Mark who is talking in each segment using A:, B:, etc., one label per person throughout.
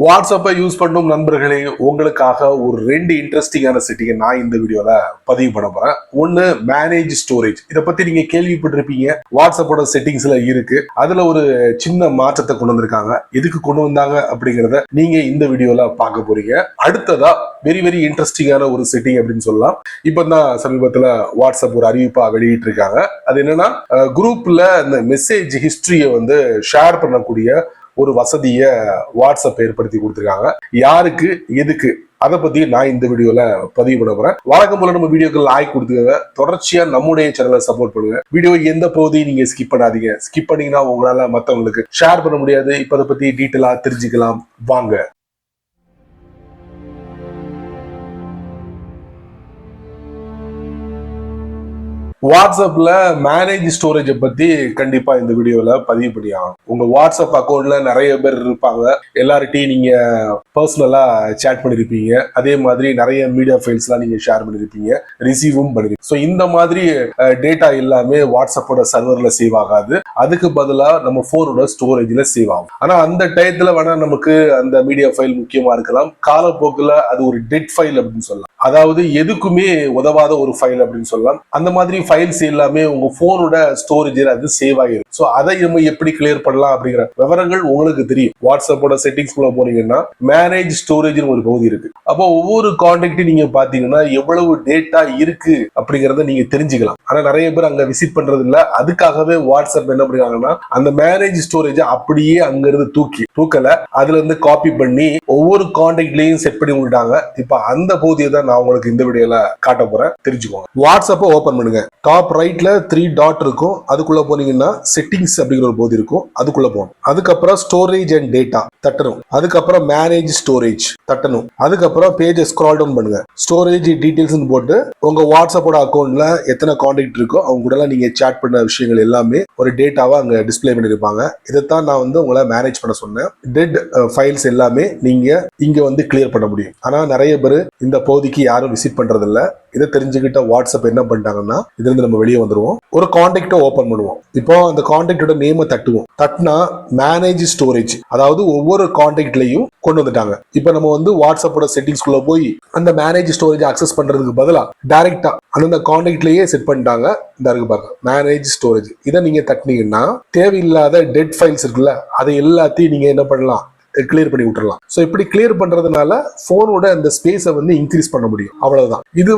A: வாட்ஸ்அப்பை யூஸ் பண்ணும் நண்பர்களே, உங்களுக்காக ஒரு 2 இன்ட்ரெஸ்டிங்கான செட்டிங்கை நான் இந்த வீடியோல பதிவு பண்ண போறேன். ஒன்னு, மேனேஜ் ஸ்டோரேஜ். இதை பத்தி நீங்க கேள்விப்பட்டிருப்பீங்க. வாட்ஸ்அப்போட செட்டிங்ஸ்ல இருக்கு. அதுல ஒரு சின்ன மாற்றத்தை கொண்டு வந்திருக்காங்க. எதுக்கு கொண்டு வந்தாங்க அப்படிங்கறத நீங்க இந்த வீடியோல பார்க்க போறீங்க. அடுத்ததா வெரி வெரி இன்ட்ரெஸ்டிங்கான ஒரு செட்டிங் அப்படின்னு சொல்லலாம். இப்பதான் சமீபத்துல வாட்ஸ்அப் ஒரு அறிவிப்பா வெளியிட்டு இருக்காங்க. அது என்னன்னா, குரூப்ல இந்த மெசேஜ் ஹிஸ்டரியை ஷேர் பண்ணக்கூடிய ஒரு வசதியை வாட்ஸ்அப் ஏற்படுத்தி கொடுத்திருக்காங்க. யாருக்கு, எதுக்கு, அதை பத்தி நான் இந்த வீடியோல பதிவு பண்ண போறேன். வழக்கம் போல நம்ம வீடியோக்கு லைக் கொடுத்துக்கங்க. தொடர்ச்சியா நம்முடைய சேனலை சப்போர்ட் பண்ணுங்க. வீடியோ எந்த பகுதியும் நீங்க ஸ்கிப் பண்ணாதீங்க. ஸ்கிப் பண்ணீங்கன்னா உங்களால மத்தவங்களுக்கு ஷேர் பண்ண முடியாது. இப்ப அதை பத்தி டீட்டெயிலா தெரிஞ்சுக்கலாம் வாங்க. வாட்ஸ்அப்ல மேனேஜ் ஸ்டோரேஜை பத்தி கண்டிப்பா இந்த வீடியோல பதிவு பண்ணி ஆகும். உங்க வாட்ஸ்அப் அக்கௌண்ட்ல நிறைய பேர் இருப்பாங்க. எல்லார்ட்டையும் நீங்க பர்சனலா சேட் பண்ணிருப்பீங்க. அதே மாதிரி நிறைய மீடியா ஃபைல்ஸ் எல்லாம் நீங்க ஷேர் பண்ணிருப்பீங்க, ரிசீவும் பண்ணிருப்பீங்க. ஸோ இந்த மாதிரி டேட்டா எல்லாமே வாட்ஸ்அப்போட சர்வர்ல சேவ் ஆகாது. அதுக்கு பதிலா நம்ம போனோட ஸ்டோரேஜ்ல சேவ் ஆகும். ஆனா அந்த டயத்துல வேணா நமக்கு அந்த மீடியா ஃபைல் முக்கியமா இருக்கலாம். காலப்போக்கில் அது ஒரு டெட் ஃபைல் அப்படின்னு சொல்லலாம். அதாவது எதுக்குமே உதவாத ஒரு ஃபைல் அப்படின்னு சொல்லலாம். அந்த மாதிரி ஃபைல்ஸ் எல்லாமே உங்க போனோட ஸ்டோரேஜில் அது சேவ் ஆகிடும். ஸோ அதை நம்ம எப்படி கிளியர் பண்ணலாம் அப்படிங்கிற விவரங்கள் உங்களுக்கு தெரியும். வாட்ஸ்அப்போட செட்டிங்ஸ் குள்ள போனீங்கன்னா மேனேஜ் ஸ்டோரேஜ் ஒரு பகுதி இருக்கு. அப்போ ஒவ்வொரு கான்டாக்டையும் நீங்க பாத்தீங்கன்னா எவ்வளவு டேட்டா இருக்கு அப்படிங்கறத நீங்க தெரிஞ்சுக்கலாம். ஆனா நிறைய பேர் அங்க விசிட் பண்றது இல்ல. அதுக்காகவே வாட்ஸ்அப் என்ன பண்ணிருக்காங்கன்னா, அந்த மேனேஜ் ஸ்டோரேஜ் அப்படியே அங்க இருந்து தூக்கல, அதுல இருந்து காப்பி பண்ணி ஒவ்வொரு கான்டாக்ட்லயும் செட் பண்ணி விட்டாங்க. இப்ப அந்த பகுதியை தான் நான் உங்களுக்கு இந்த வீடியோல காட்ட போறேன். தெரிஞ்சுக்கோங்க. வாட்ஸ்அப்பை ஓபன் பண்ணுங்க. டாப் ரைட்ல 3 டாட் இருக்கும். அதுக்குள்ள போனீங்கன்னா செட்டிங்ஸ் அப்படிங்கிற ஒரு போது இருக்கும். அதுக்குள்ள போகணும். அதுக்கப்புறம் ஸ்டோரேஜ் அண்ட் டேட்டா தட்டணும். அதுக்கப்புறம் மேனேஜ் ஸ்டோரேஜ் தட்டணும். அதுக்கப்புறம் பேஜ் ஸ்க்ரால் டவுன் பண்ணுங்க. ஸ்டோரேஜ் டீடைல்ஸ் போட்டு உங்க வாட்ஸ்அப்போட அக்கௌண்ட்ல எத்தனை கான்டாக்ட் இருக்கோ அவங்க கூட நீங்க சேட் பண்ண விஷயங்கள் எல்லாமே ஒரு டேட்டாவா அங்க டிஸ்பிளே பண்ணிருப்பாங்க. இதைத்தான் நான் உங்களை மேனேஜ் பண்ண சொன்னேன். டெட் ஃபைல்ஸ் எல்லாமே நீங்க இங்க கிளியர் பண்ண முடியும். ஆனா நிறைய பேர் இந்த பகுதிக்கு யாரும் விசிட் பண்றது இல்ல. இதை தெரிஞ்சுக்கிட்ட வாட்ஸ்அப் என்ன பண்ணிட்டாங்கன்னா, இதுல இருந்து நம்ம வெளியே வந்துருவோம். ஒரு கான்டாக்டை ஓபன் பண்ணுவோம். இப்போ அந்த கான்டாக்டோட நேமை தட்டுவோம். தட்டினா மேனேஜ் ஸ்டோரேஜ், அதாவது ஒவ்வொரு கான்டாக்ட்லயும் கொண்டு வந்துட்டாங்க. இப்போ நம்ம வாட்ஸ்அப்போட செட்டிங்ஸ் குள்ள போய் அந்த மேனேஜ் ஸ்டோரேஜ் அக்சஸ் பண்றதுக்கு பதிலா டைரக்டா அந்த கான்டாக்ட்லயே செட் பண்ணிட்டாங்க. இந்த இருக்கு பாருங்க, மேனேஜ் ஸ்டோரேஜ். இதை நீங்க தட்டினீங்கன்னா தேவையில்லாத டெட் ஃபைல்ஸ் இருக்குல்ல, அதை எல்லாத்தையும் நீங்க என்ன பண்ணலாம், கிளியர் பண்ணி விட்டுறலாம். ஸோ இப்படி கிளியர் பண்றதுனால போனோட அந்த ஸ்பேஸை இன்க்ரீஸ் பண்ண முடியும். அவ்வளவுதான். இது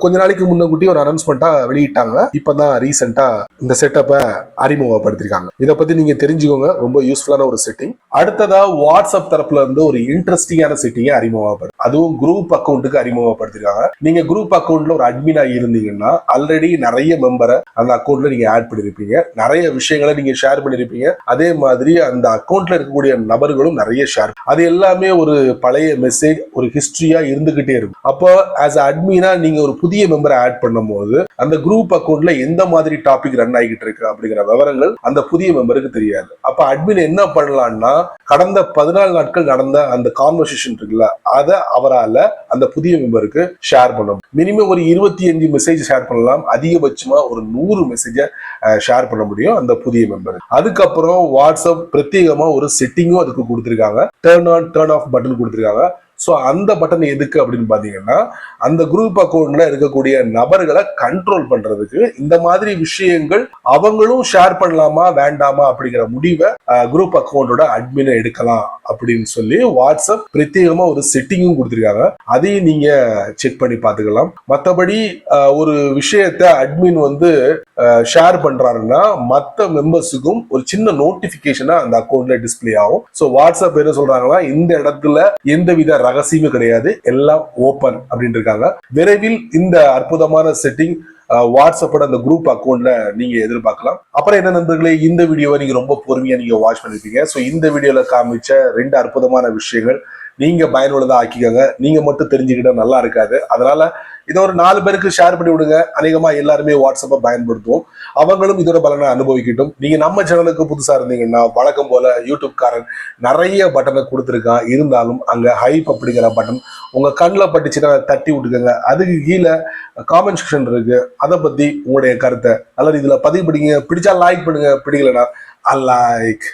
A: கொஞ்ச நாளைக்கு முன்னக்கூட்டி ஒரு அனௌன்ஸ்மெண்டா வெளியிட்டாங்க. இப்பதான் ரீசெண்டா இந்த செட்டப்பை அறிமுகப்படுத்திருக்காங்க. இதை பத்தி நீங்க தெரிஞ்சுக்கோங்க. ரொம்ப யூஸ்ஃபுல்லான ஒரு செட்டிங். அடுத்ததா வாட்ஸ்அப் தரப்புல இருந்து ஒரு இன்ட்ரெஸ்டிங்கான செட்டிங்கை அறிமுகப்படுத்து, அதுவும் குரூப் அக்கௌண்ட்டுக்கு அறிமுகப்படுத்திருக்காங்க. நீங்க குரூப் அக்கௌண்ட்ல ஒரு அட்மினா இருந்தீங்கன்னா ஆல்ரெடி நிறைய மெம்பரை அந்த அக்கௌண்ட்ல நீங்க ஆட் பண்ணிருப்பீங்க. நிறைய விஷயங்களை நீங்க ஷேர் பண்ணிருப்பீங்க. அதே மாதிரி அந்த அக்கௌண்ட்ல இருக்கக்கூடிய நபர்களும் நிறைய ஷேர், அது எல்லாமே ஒரு பழைய மெசேஜ், ஒரு ஹிஸ்டரியா இருந்துகிட்டே இருக்கும். அப்போ ஆஸ் அட்மினா நீங்க ஒரு புதிய மெம்பரை ஆட் பண்ணும் போது அந்த குரூப் அக்கௌண்ட்ல எந்த மாதிரி டாபிக் ரன் ஆகிட்டு இருக்கு அப்படிங்கிற விவரங்கள் அந்த புதிய மெம்பருக்கு தெரியாது. அப்ப அட்மின் என்ன பண்ணலாம்னா, கடந்த 14 நாட்கள் நடந்த அந்த கான்வர்சேஷன் இருக்குல்ல, அதை அவரால் அந்த புதிய மெம்பருக்கு ஷேர் பண்ணணும். மினிமம் ஒரு 25 மெசேஜ் ஷேர் பண்ணலாம். அதிகபட்சமா ஒரு 100 மெசேஜை ஷேர் பண்ண முடியும் அந்த புதிய மெம்பர். அதுக்கப்புறம் வாட்ஸ்அப் பிரத்யேகமா ஒரு செட்டிங்கும் அதுக்கு கொடுத்திருக்காங்க. Turn on turn off button கொடுத்திருக்காங்க. ஸோ அந்த பட்டன் எதுக்கு அப்படின்னு பாத்தீங்கன்னா, அந்த குரூப் அக்கௌண்ட்ல இருக்கக்கூடிய நபர்களை கண்ட்ரோல் பண்றதுக்கு, இந்த மாதிரி விஷயங்கள் அவங்களும் ஷேர் பண்ணலாமா வேண்டாமா அப்படிங்கிற முடிவை குரூப் அக்கௌண்டோட அட்மினை எடுக்கலாம் அப்படின்னு சொல்லி வாட்ஸ்அப் பிரத்யேகமா ஒரு செட்டிங்கும் கொடுத்திருக்காங்க. அதையும் நீங்க செக் பண்ணி பார்த்துக்கலாம். மற்றபடி ஒரு விஷயத்த அட்மின் ஷேர் பண்றாருன்னா மற்ற மெம்பர்ஸுக்கும் ஒரு சின்ன நோட்டிபிகேஷனா அந்த அக்கௌண்ட்ல டிஸ்பிளே ஆகும். ஸோ வாட்ஸ்அப் என்ன சொல்றாங்கன்னா, இந்த இடத்துல எந்தவித ரகசியமே கிடையாது, எல்லாம் ஓபன் அப்படின்னு இருக்காங்க. விரைவில் இந்த அற்புதமான செட்டிங் வாட்ஸ்அப்போட அந்த குரூப் அக்கௌண்ட்ல நீங்க எதிர்பார்க்கலாம். அப்புறம் என்ன நண்பர்களே, இந்த வீடியோவை நீங்க ரொம்ப பொறுமையா நீங்க வாட்ச் பண்ணிருப்பீங்க. ஸோ இந்த வீடியோல காமிச்ச 2 அற்புதமான விஷயங்கள் நீங்க பயனுள்ளதா ஆக்கிக்கோங்க. நீங்க மட்டும் தெரிஞ்சுக்கிட்டா நல்லா இருக்காது. அதனால இதை ஒரு 4 பேருக்கு ஷேர் பண்ணி விடுங்க. அநேகமா எல்லாருமே வாட்ஸ்அப்பை பயன்படுத்துவோம். அவங்களும் இதோட பலனை அனுபவிக்கட்டும். நீங்க நம்ம சேனலுக்கு புதுசா இருந்தீங்கன்னா, வழக்கம் போல யூடியூப் காரன் நிறைய பட்டனை கொடுத்துருக்கான். இருந்தாலும் அங்க ஹைப் அப்படிங்கிற பட்டன் உங்க கண்ணில் பட்டுச்சுன்னா தட்டி விட்டுக்கோங்க. அதுக்கு கீழே காமெண்ட் செக்ஷன் இருக்கு. அதை பத்தி உங்களுடைய கருத்தை அல்லது இதுல பதிவு படிங்க. பிடிச்சா லைக் பண்ணுங்க, பிடிக்கலனா அன்லைக்.